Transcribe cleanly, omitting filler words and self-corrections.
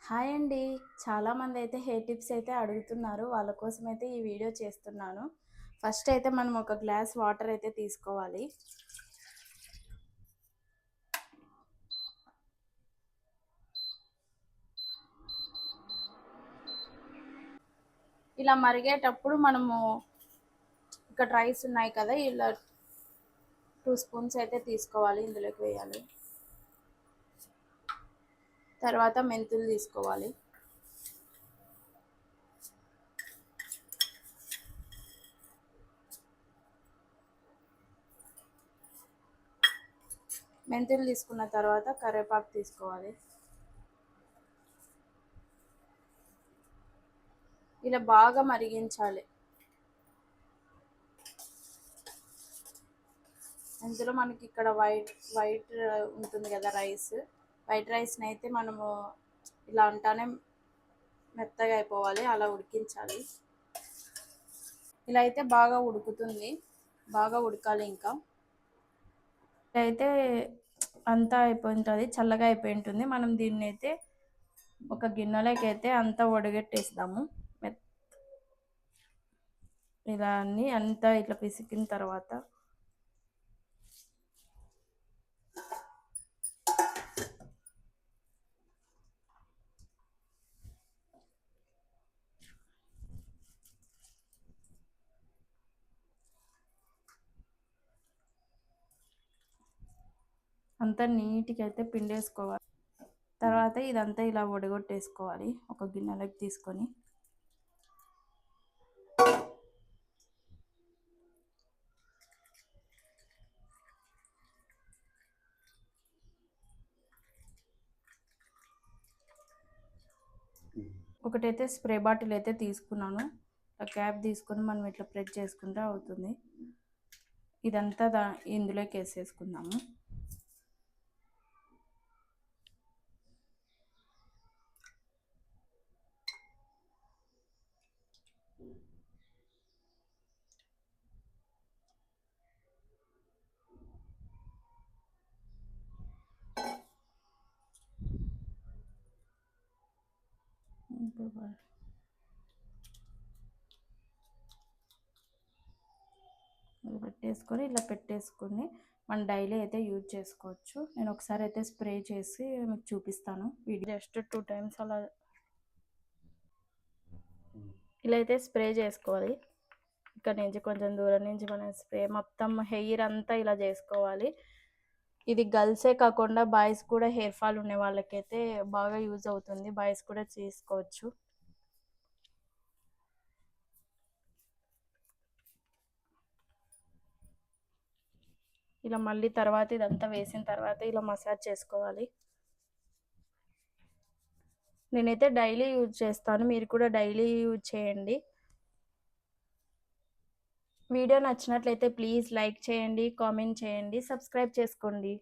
Hi అండి. చాలామంది అయితే హెయిర్ టిప్స్ అయితే అడుగుతున్నారు. వాళ్ళ కోసం అయితే ఈ వీడియో చేస్తున్నాను. ఫస్ట్ అయితే మనం ఒక గ్లాస్ వాటర్ అయితే తీసుకోవాలి. ఇలా మరిగేటప్పుడు మనము ఇక్కడ రైస్ ఉన్నాయి కదా, ఇలా 2 స్పూన్స్ అయితే తీసుకోవాలి, ఇందులోకి వేయాలి. తర్వాత మెంతులు తీసుకోవాలి. మెంతులు తీసుకున్న తర్వాత కరివేపాకు తీసుకోవాలి. ఇలా బాగా మరిగించాలి. ఇందులో మనకి ఇక్కడ వైట్ ఉంటుంది కదా రైస్, వైట్ రైస్ని అయితే మనము ఇలా అంటానే మెత్తగా అయిపోవాలి, అలా ఉడికించాలి. ఇలా అయితే బాగా ఉడుకుతుంది, బాగా ఉడకాలి. ఇంకా అయితే అంతా అయిపోయింటుంది, చల్లగా అయిపోయి ఉంటుంది. మనం దీన్ని అయితే ఒక గిన్నెలోకి అయితే అంతా వడగట్టేస్తాము. ఇలా అన్ని అంతా ఇట్లా పిసికిన తర్వాత అంతా నీట్గా అయితే పిండేసుకోవాలి. తర్వాత ఇదంతా ఇలా వడగొట్టేసుకోవాలి ఒక గిన్నెలోకి తీసుకొని. ఒకటైతే స్ప్రే బాటిల్ అయితే తీసుకున్నాను. ఆ క్యాప్ తీసుకొని మనం ఇట్లా ప్రెస్ చేసుకుంటే అవుతుంది. ఇదంతా ఇందులోకి వేసేసుకుందాము. పెట్టేసుకొని ఇలా పెట్టేసుకొని మనం డైలీ అయితే యూజ్ చేసుకోవచ్చు. నేను ఒకసారి అయితే స్ప్రే చేసి మీకు చూపిస్తాను. జస్ట్ 2 టైమ్స్ అలా ఇలా అయితే స్ప్రే చేసుకోవాలి. ఇక్కడ నుంచి కొంచెం దూరం నుంచి మనం స్ప్రే మొత్తం హెయిర్ అంతా ఇలా చేసుకోవాలి. ఇది గర్ల్సే కాకుండా బాయ్స్ కూడా హెయిర్ ఫాల్ ఉండే వాళ్ళకైతే బాగా యూజ్ అవుతుంది. బాయ్స్ కూడా చేసుకోవచ్చు. ఇలా మళ్ళీ తర్వాత ఇదంతా వేసిన తర్వాత ఇలా మసాజ్ చేసుకోవాలి. నేనైతే డైలీ యూజ్ చేస్తాను, మీరు కూడా డైలీ యూజ్ చేయండి. వీడియో నచ్చినట్లయితే ప్లీజ్ లైక్ చేయండి, కామెంట్ చేయండి, సబ్స్క్రైబ్ చేసుకోండి.